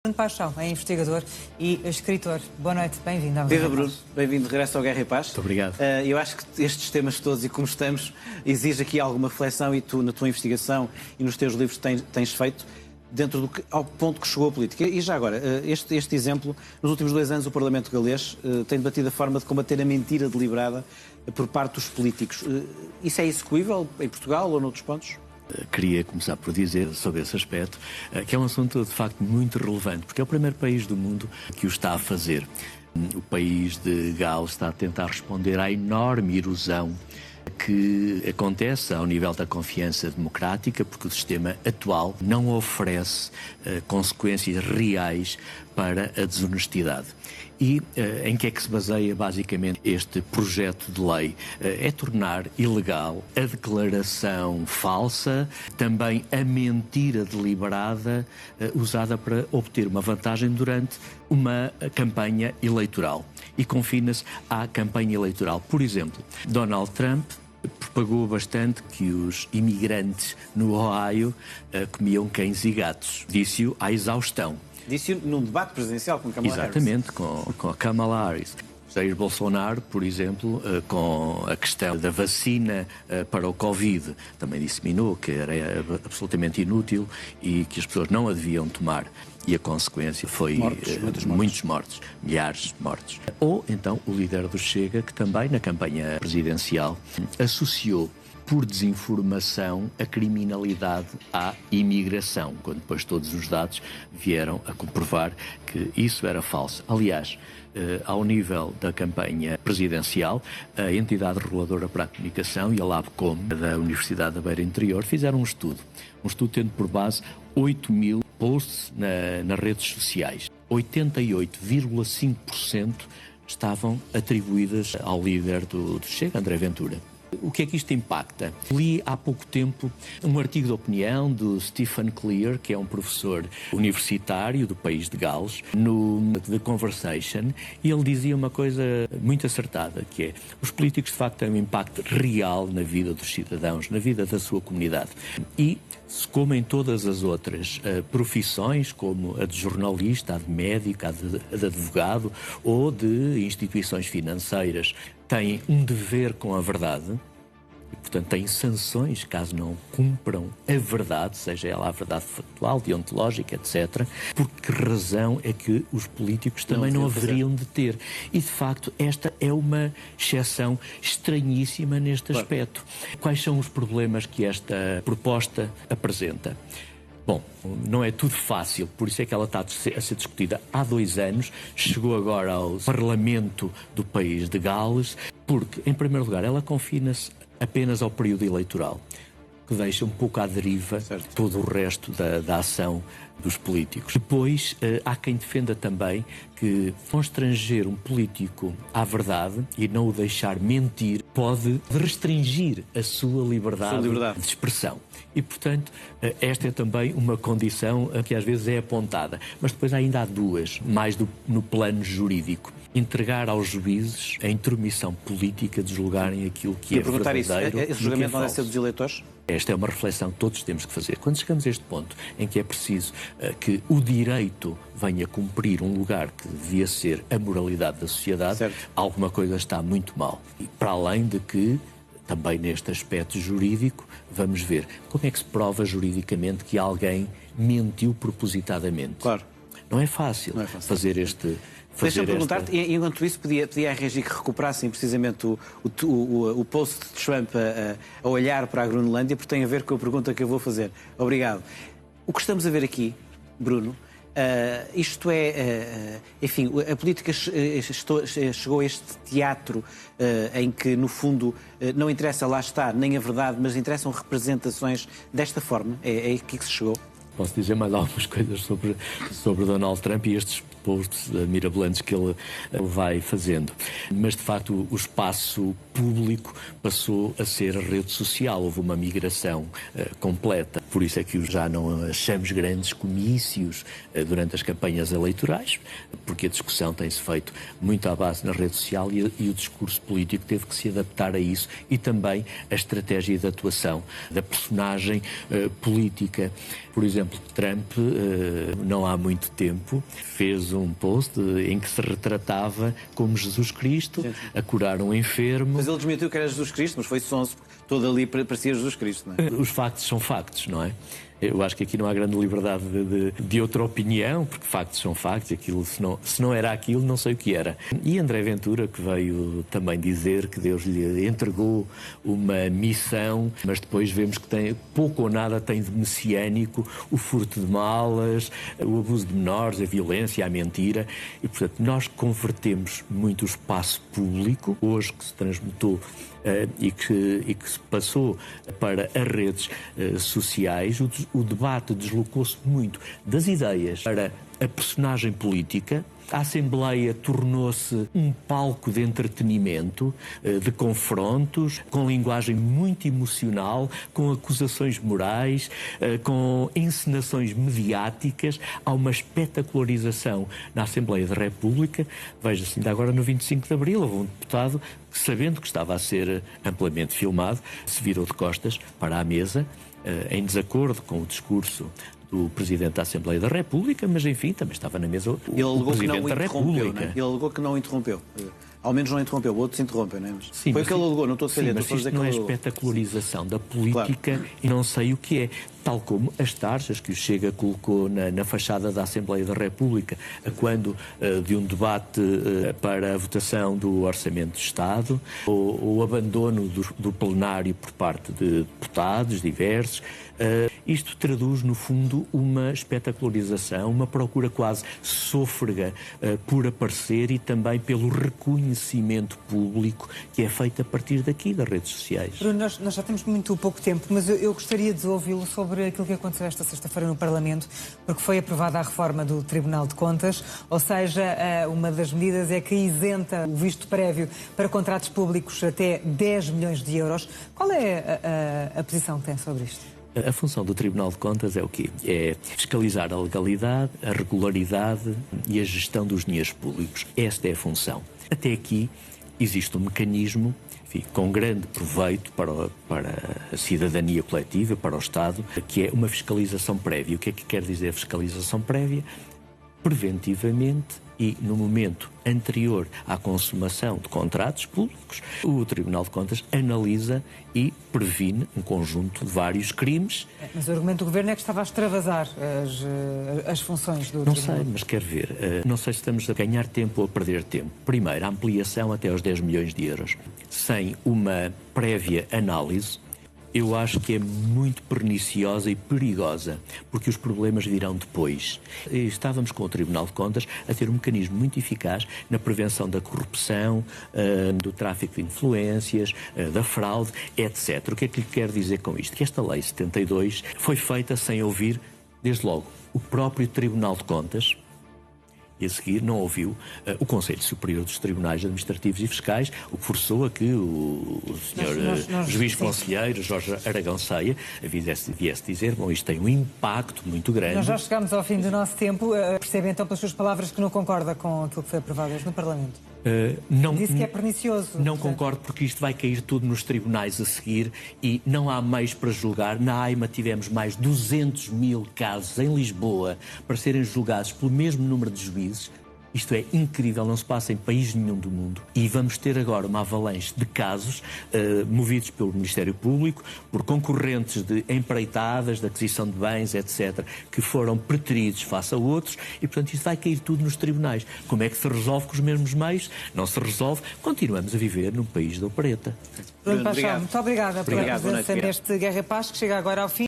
Bruno Paixão é investigador e escritor. Boa noite, bem-vindo. Viva Bruno, bem-vindo de regresso ao Guerra e Paz. Muito obrigado. Eu acho que estes temas todos e como estamos exige aqui alguma reflexão e tu na tua investigação e nos teus livros tens feito dentro ao ponto que chegou a política. E já agora, este exemplo, nos últimos 2 anos o Parlamento galês tem debatido a forma de combater a mentira deliberada por parte dos políticos. Isso é execuível em Portugal ou noutros pontos? Queria começar por dizer sobre esse aspecto que é um assunto de facto muito relevante, porque é o primeiro país do mundo que o está a fazer. O país de Gales está a tentar responder à enorme erosão que acontece ao nível da confiança democrática, porque o sistema atual não oferece consequências reais para a desonestidade. E em que é que se baseia basicamente este projeto de lei? É tornar ilegal a declaração falsa, também a mentira deliberada usada para obter uma vantagem durante uma campanha eleitoral. E confina-se à campanha eleitoral. Por exemplo, Donald Trump propagou bastante que os imigrantes no Ohio comiam cães e gatos. Disse-o à exaustão. Disse-o num debate presidencial com Kamala Harris. Exatamente, com a Kamala Harris. Jair Bolsonaro, por exemplo, com a questão da vacina para o Covid, também disseminou que era absolutamente inútil e que as pessoas não a deviam tomar. E a consequência foi muitos mortos, milhares de mortos. Ou então o líder do Chega, que também na campanha presidencial associou por desinformação a criminalidade à imigração, quando depois todos os dados vieram a comprovar que isso era falso. Aliás, ao nível da campanha presidencial, a entidade reguladora para a comunicação e a Labcom da Universidade da Beira Interior fizeram um estudo tendo por base 8.000 posts nas redes sociais. 88,5% estavam atribuídas ao líder do Chega, André Ventura. O que é que isto impacta? Li há pouco tempo um artigo de opinião do Stephen Clear, que é um professor universitário do país de Gales, no The Conversation, e ele dizia uma coisa muito acertada, que é: os políticos de facto têm um impacto real na vida dos cidadãos, na vida da sua comunidade. E, como em todas as outras profissões, como a de jornalista, a de médico, a de advogado ou de instituições financeiras, têm um dever com a verdade e, portanto, têm sanções caso não cumpram a verdade, seja ela a verdade factual, deontológica, etc. Por que razão é que os políticos também não haveriam de ter? E, de facto, esta é uma exceção estranhíssima neste aspecto. Quais são os problemas que esta proposta apresenta? Bom, não é tudo fácil, por isso é que ela está a ser discutida há 2 anos, chegou agora ao Parlamento do país de Gales, porque, em primeiro lugar, ela confina-se apenas ao período eleitoral, que deixa um pouco à deriva todo o resto da ação dos políticos. Depois, há quem defenda também que constranger um político à verdade e não o deixar mentir pode restringir a sua liberdade de expressão. E, portanto, esta é também uma condição que às vezes é apontada. Mas depois ainda há 2, mais no plano jurídico. Entregar aos juízes a intromissão política de julgarem aquilo que é verdadeiro. Esse julgamento não deve ser dos eleitores? Esta é uma reflexão que todos temos que fazer. Quando chegamos a este ponto em que é preciso que o direito venha cumprir um lugar que devia ser a moralidade da sociedade, alguma coisa está muito mal. E para além de que, também neste aspecto jurídico, vamos ver como é que se prova juridicamente que alguém mentiu propositadamente. Claro. Não é fácil, fazer este... Deixa-me perguntar-te, e enquanto isso pedia a RG que recuperassem precisamente o post de Trump a olhar para a Groenlândia, porque tem a ver com a pergunta que eu vou fazer. Obrigado. O que estamos a ver aqui, Bruno, isto é, enfim, a política chegou a este teatro em que, no fundo, não interessa, lá está, nem a verdade, mas interessam representações desta forma. É aqui que se chegou? Posso dizer mais algumas coisas sobre Donald Trump e estes posts mirabolantes que ele vai fazendo. Mas, de facto, o espaço público passou a ser a rede social. Houve uma migração completa. Por isso é que já não achamos grandes comícios durante as campanhas eleitorais, porque a discussão tem-se feito muito à base na rede social e o discurso político teve que se adaptar a isso e também a estratégia de atuação da personagem política. Por exemplo, Trump, não há muito tempo, fez um post em que se retratava como Jesus Cristo a curar um enfermo. Mas ele desmentiu que era Jesus Cristo, mas foi sonso, todo ali parecia Jesus Cristo, não é? Os factos são factos, não é? Eu acho que aqui não há grande liberdade de outra opinião, porque factos são factos, aquilo, se não era aquilo, não sei o que era. E André Ventura, que veio também dizer que Deus lhe entregou uma missão, mas depois vemos que tem pouco ou nada tem de messiânico, o furto de malas, o abuso de menores, a violência, a mentira. E, portanto, nós convertemos muito o espaço público, hoje que se transmutou e que se passou para as redes sociais, o debate deslocou-se muito das ideias para a personagem política. A Assembleia tornou-se um palco de entretenimento, de confrontos, com linguagem muito emocional, com acusações morais, com encenações mediáticas. Há uma espetacularização na Assembleia da República. Veja-se, ainda agora no 25 de Abril, houve um deputado que, sabendo que estava a ser amplamente filmado, se virou de costas para a mesa, em desacordo com o discurso do Presidente da Assembleia da República, mas enfim, também estava na mesa o Presidente da República. Ele alegou que não interrompeu. Ao menos não interrompeu, outros interrompem, não é? Mas sim, foi o que ele alegou, não estou a dizer. Mas isto não é espetacularização da política, claro. E não sei o que é. Tal como as tarjas que o Chega colocou na fachada da Assembleia da República, quando de um debate para a votação do Orçamento de Estado, ou o abandono do plenário por parte de deputados diversos. Isto traduz, no fundo, uma espetacularização, uma procura quase sôfrega por aparecer e também pelo reconhecimento público que é feito a partir daqui, das redes sociais. Bruno, nós já temos muito pouco tempo, mas eu gostaria de ouvi-lo sobre aquilo que aconteceu esta sexta-feira no Parlamento, porque foi aprovada a reforma do Tribunal de Contas, ou seja, uma das medidas é que isenta o visto prévio para contratos públicos até 10 milhões de euros. Qual é a posição que tem sobre isto? A função do Tribunal de Contas é o quê? É fiscalizar a legalidade, a regularidade e a gestão dos dinheiros públicos. Esta é a função. Até aqui existe um mecanismo, enfim, com grande proveito para a cidadania coletiva, para o Estado, que é uma fiscalização prévia. O que é que quer dizer fiscalização prévia? Preventivamente e no momento anterior à consumação de contratos públicos, o Tribunal de Contas analisa e previne um conjunto de vários crimes. Mas o argumento do Governo é que estava a extravasar as funções do Tribunal. Não sei, mas quero ver. Não sei se estamos a ganhar tempo ou a perder tempo. Primeiro, a ampliação até aos 10 milhões de euros. Sem uma prévia análise, eu acho que é muito perniciosa e perigosa, porque os problemas virão depois. Estávamos com o Tribunal de Contas a ter um mecanismo muito eficaz na prevenção da corrupção, do tráfico de influências, da fraude, etc. O que é que lhe quero dizer com isto? Que esta Lei 72 foi feita sem ouvir, desde logo, o próprio Tribunal de Contas, e a seguir não ouviu o Conselho Superior dos Tribunais Administrativos e Fiscais, o que forçou a que o senhor juiz conselheiro Jorge Aragão Ceia viesse dizer, bom, isto tem um impacto muito grande. Nós já chegámos ao fim do nosso tempo. Percebe então pelas suas palavras que não concorda com aquilo que foi aprovado hoje no Parlamento? Disse que é pernicioso. Não concordo, porque isto vai cair tudo nos tribunais a seguir e não há meios para julgar. Na AIMA tivemos mais 200 mil casos em Lisboa para serem julgados pelo mesmo número de juízes. Isto é incrível, não se passa em país nenhum do mundo. E vamos ter agora uma avalanche de casos movidos pelo Ministério Público, por concorrentes de empreitadas, de aquisição de bens, etc., que foram preteridos face a outros e, portanto, isto vai cair tudo nos tribunais. Como é que se resolve com os mesmos meios? Não se resolve. Continuamos a viver num país da opereta. Bruno Paixão, muito obrigada pela presença neste Guerra e Paz, que chega agora ao fim.